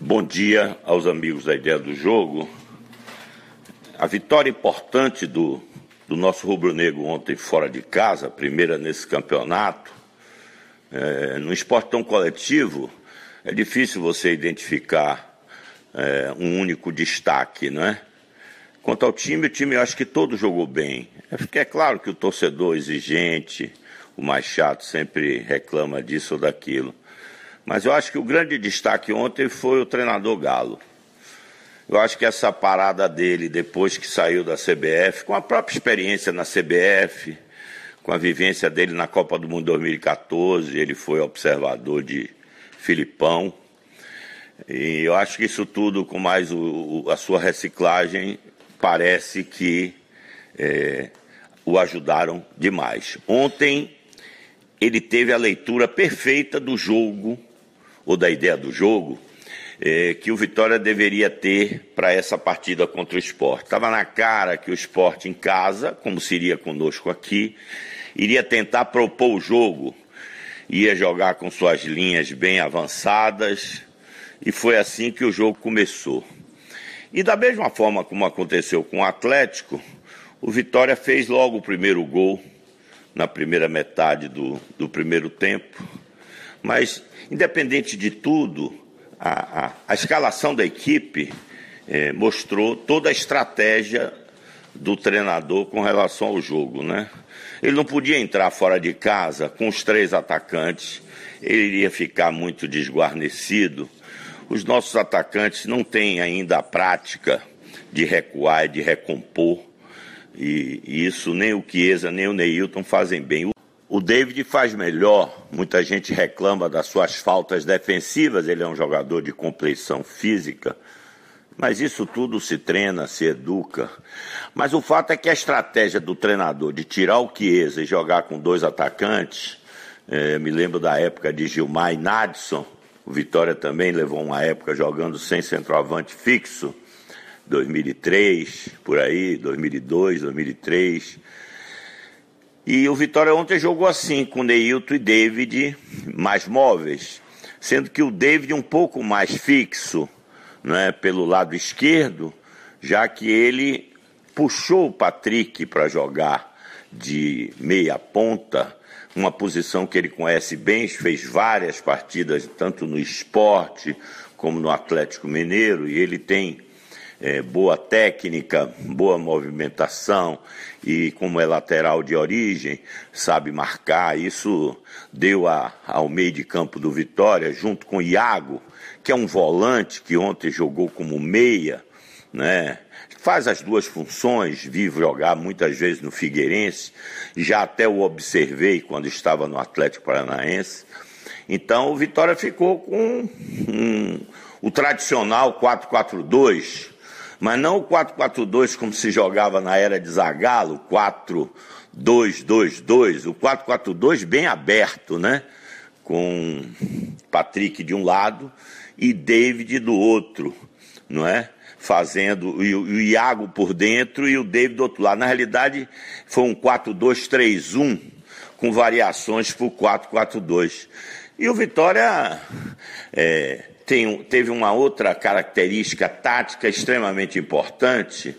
Bom dia aos amigos da Ideia do Jogo. A vitória importante do nosso rubro-negro ontem fora de casa, a primeira nesse campeonato, no esporte tão coletivo, é difícil você identificar um único destaque, não é? Quanto ao time, o time eu acho que todo jogou bem. É claro que o torcedor exigente, o mais chato, sempre reclama disso ou daquilo. Mas eu acho que o grande destaque ontem foi o treinador Galo. Eu acho que essa parada dele, depois que saiu da CBF, com a própria experiência na CBF, com a vivência dele na Copa do Mundo 2014, ele foi observador de Filipão. E eu acho que isso tudo, com mais a sua reciclagem, parece que o ajudaram demais. Ontem ele teve a leitura perfeita do jogo, ou da ideia do jogo, que o Vitória deveria ter para essa partida contra o Sport. Estava na cara que o Sport em casa, como seria conosco aqui, iria tentar propor o jogo, ia jogar com suas linhas bem avançadas, e foi assim que o jogo começou. E da mesma forma como aconteceu com o Atlético, o Vitória fez logo o primeiro gol, na primeira metade do primeiro tempo. Mas, independente de tudo, a escalação da equipe mostrou toda a estratégia do treinador com relação ao jogo, né? Ele não podia entrar fora de casa com os 3 atacantes, ele iria ficar muito desguarnecido. Os nossos atacantes não têm ainda a prática de recuar e de recompor, e isso nem o Chiesa nem o Neilton fazem bem. O David faz melhor, muita gente reclama das suas faltas defensivas, ele é um jogador de compleição física, mas isso tudo se treina, se educa. Mas o fato é que a estratégia do treinador de tirar o Chiesa e jogar com 2 atacantes, me lembro da época de Gilmar e Nadson, o Vitória também levou uma época jogando sem centroavante fixo, 2003, por aí, 2002, 2003... E o Vitória ontem jogou assim, com Neilton e David mais móveis, sendo que o David um pouco mais fixo, né, pelo lado esquerdo, já que ele puxou o Patrick para jogar de meia ponta, uma posição que ele conhece bem, fez várias partidas, tanto no Sport como no Atlético Mineiro, e ele tem boa técnica, boa movimentação, e como é lateral de origem, sabe marcar. Isso deu ao meio de campo do Vitória, junto com o Iago, que é um volante que ontem jogou como meia, né? Faz as duas funções, vive jogar muitas vezes no Figueirense, já até o observei quando estava no Atlético Paranaense. Então o Vitória ficou com o tradicional 4-4-2, mas não o 4-4-2 como se jogava na era de Zagallo, 4-2-2-2, o 4-4-2 bem aberto, né? Com Patrick de um lado e David do outro, não é? Fazendo o Iago por dentro e o David do outro lado. Na realidade, foi um 4-2-3-1 com variações para o 4-4-2. E o Vitória teve uma outra característica tática extremamente importante.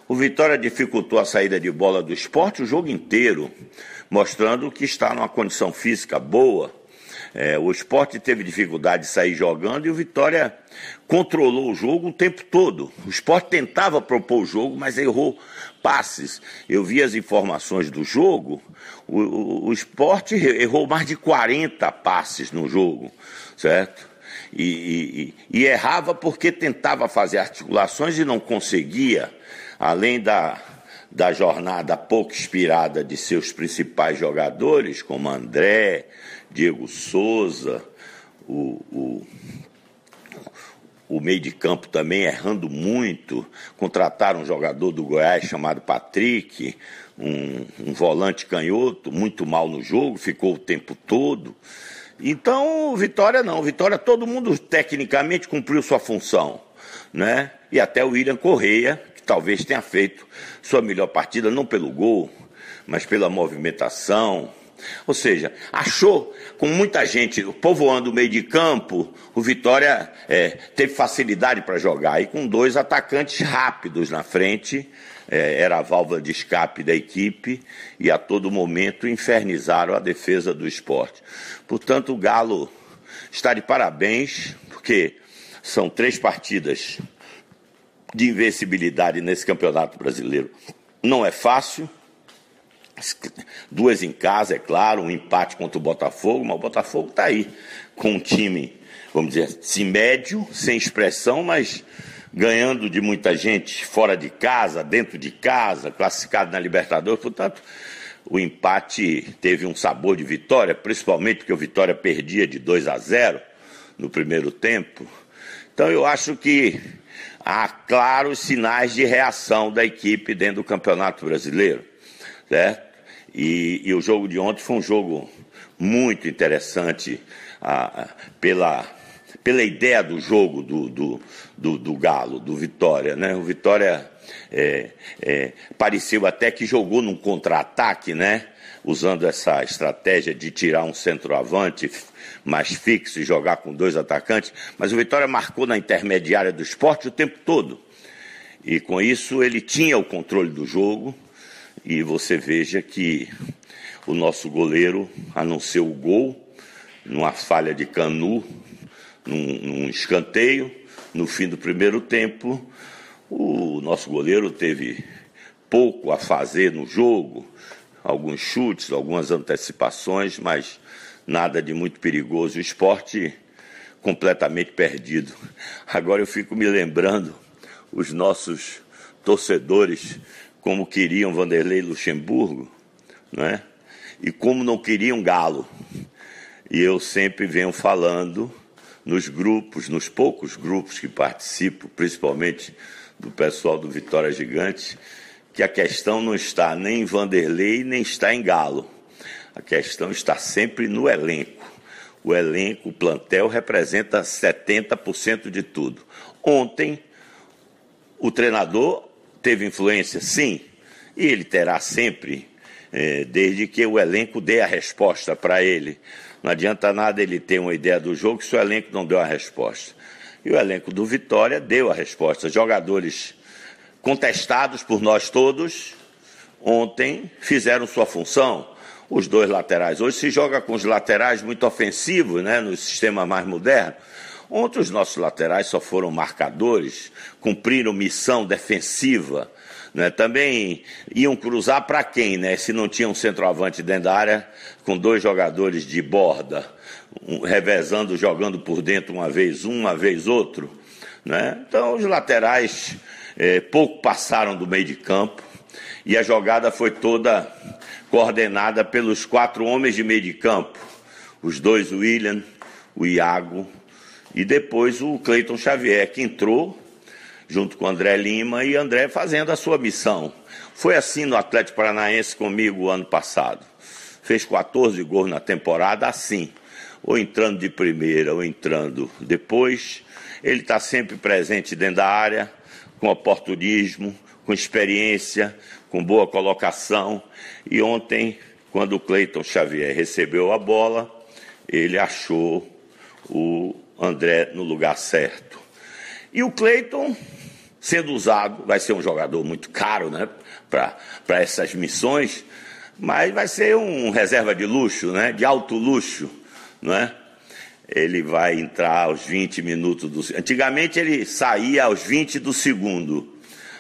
O Vitória dificultou a saída de bola do Sport o jogo inteiro, mostrando que está numa condição física boa. O Sport teve dificuldade de sair jogando e o Vitória controlou o jogo o tempo todo. O Sport tentava propor o jogo, mas errou passes. Eu vi as informações do jogo, o Sport errou mais de 40 passes no jogo, certo? E errava porque tentava fazer articulações e não conseguia, além da jornada pouco inspirada de seus principais jogadores, como André, Diego Souza, o meio de campo também errando muito. Contrataram um jogador do Goiás chamado Patrick, um volante canhoto, muito mal no jogo, ficou o tempo todo. Então, Vitória não. Vitória, todo mundo tecnicamente cumpriu sua função, né? E até o William Correia, que talvez tenha feito sua melhor partida, não pelo gol, mas pela movimentação, Ou seja, achou, com muita gente povoando o meio de campo, o Vitória teve facilidade para jogar. E com 2 atacantes rápidos na frente, era a válvula de escape da equipe, e a todo momento infernizaram a defesa do Sport. Portanto, o Galo está de parabéns, porque são 3 partidas de invencibilidade nesse Campeonato Brasileiro. Não é fácil. 2 em casa, é claro, um empate contra o Botafogo, mas o Botafogo está aí com um time, vamos dizer assim, médio, sem expressão, mas ganhando de muita gente fora de casa, dentro de casa, classificado na Libertadores. Portanto, o empate teve um sabor de vitória, principalmente porque o Vitória perdia de 2-0 no primeiro tempo. Então eu acho que há claros sinais de reação da equipe dentro do Campeonato Brasileiro, certo? E o jogo de ontem foi um jogo muito interessante pela ideia do jogo do Galo, do Vitória, né? O Vitória pareceu até que jogou num contra-ataque, né? Usando essa estratégia de tirar um centroavante mais fixo e jogar com 2 atacantes, mas o Vitória marcou na intermediária do Sport o tempo todo. E com isso ele tinha o controle do jogo. E você veja que o nosso goleiro anunciou o gol numa falha de Canu, num escanteio, no fim do primeiro tempo. O nosso goleiro teve pouco a fazer no jogo, alguns chutes, algumas antecipações, mas nada de muito perigoso. O Sport completamente perdido. Agora eu fico me lembrando os nossos torcedores, como queriam Vanderlei Luxemburgo, né? E como não queriam Galo. E eu sempre venho falando nos grupos, nos poucos grupos que participo, principalmente do pessoal do Vitória Gigante, que a questão não está nem em Vanderlei, nem está em Galo. A questão está sempre no elenco. O elenco, o plantel, representa 70% de tudo. Ontem, o treinador teve influência, sim, e ele terá sempre, desde que o elenco dê a resposta para ele. Não adianta nada ele ter uma ideia do jogo se o elenco não deu a resposta. E o elenco do Vitória deu a resposta. Jogadores contestados por nós todos, ontem fizeram sua função. Os 2 laterais. Hoje se joga com os laterais muito ofensivos, né, no sistema mais moderno. Ontem os nossos laterais só foram marcadores, cumpriram missão defensiva, né? Também iam cruzar para quem, né? Se não tinha um centroavante dentro da área, com 2 jogadores de borda, revezando, jogando por dentro uma vez outro, né? Então os laterais pouco passaram do meio de campo e a jogada foi toda coordenada pelos 4 homens de meio de campo, os 2 William, o Iago, e depois o Cleiton Xavier, que entrou junto com o André Lima, e André fazendo a sua missão. Foi assim no Atlético Paranaense comigo ano passado. Fez 14 gols na temporada, assim, ou entrando de primeira ou entrando depois. Ele está sempre presente dentro da área, com oportunismo, com experiência, com boa colocação. E ontem, quando o Cleiton Xavier recebeu a bola, ele achou o André no lugar certo. E o Cleiton, sendo usado, vai ser um jogador muito caro, né, para essas missões, mas vai ser um reserva de luxo, né, de alto luxo, né? Ele vai entrar aos 20 minutos Antigamente ele saía aos 20 do segundo,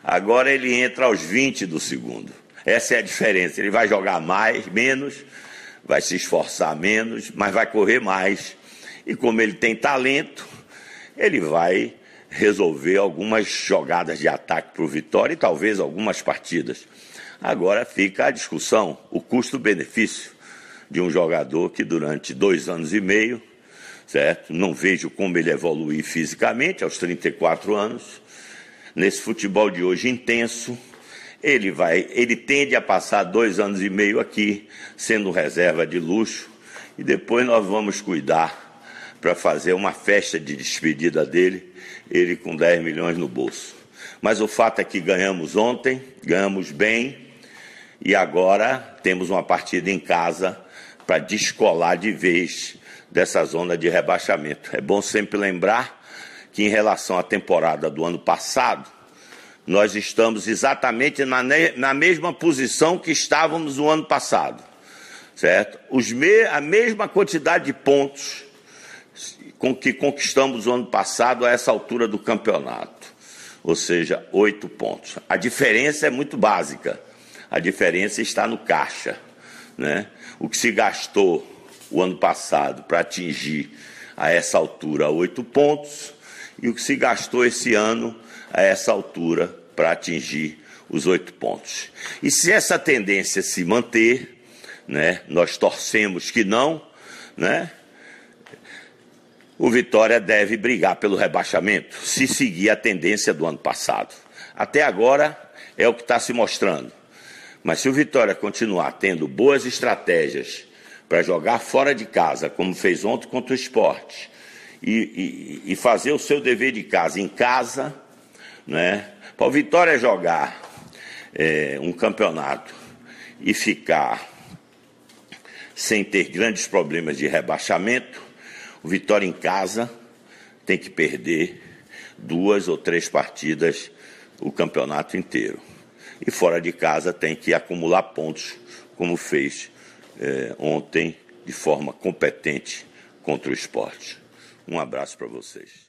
agora ele entra aos 20 do segundo. Essa é a diferença. Ele vai jogar menos, vai se esforçar menos, mas vai correr mais. E como ele tem talento, ele vai resolver algumas jogadas de ataque para o Vitória e talvez algumas partidas. Agora fica a discussão, o custo-benefício de um jogador que durante 2 anos e meio, certo? Não vejo como ele evoluir fisicamente aos 34 anos. Nesse futebol de hoje intenso, ele tende a passar 2 anos e meio aqui, sendo reserva de luxo, e depois nós vamos cuidar para fazer uma festa de despedida dele, ele com 10 milhões no bolso. Mas o fato é que ganhamos ontem, ganhamos bem, e agora temos uma partida em casa para descolar de vez dessa zona de rebaixamento. É bom sempre lembrar que, em relação à temporada do ano passado, nós estamos exatamente na mesma posição que estávamos no ano passado, certo? A mesma quantidade de pontos que conquistamos no ano passado a essa altura do campeonato, ou seja, 8 pontos. A diferença é muito básica, a diferença está no caixa, né? O que se gastou o ano passado para atingir a essa altura 8 pontos e o que se gastou esse ano a essa altura para atingir os 8 pontos. E se essa tendência se manter, né, nós torcemos que não, né, o Vitória deve brigar pelo rebaixamento, se seguir a tendência do ano passado. Até agora é o que está se mostrando. Mas se o Vitória continuar tendo boas estratégias para jogar fora de casa, como fez ontem contra o Sport, e fazer o seu dever de casa em casa, né, para o Vitória jogar um campeonato e ficar sem ter grandes problemas de rebaixamento, o Vitória em casa tem que perder 2 ou 3 partidas o campeonato inteiro. E fora de casa tem que acumular pontos, como fez ontem, de forma competente contra o Sport. Um abraço para vocês.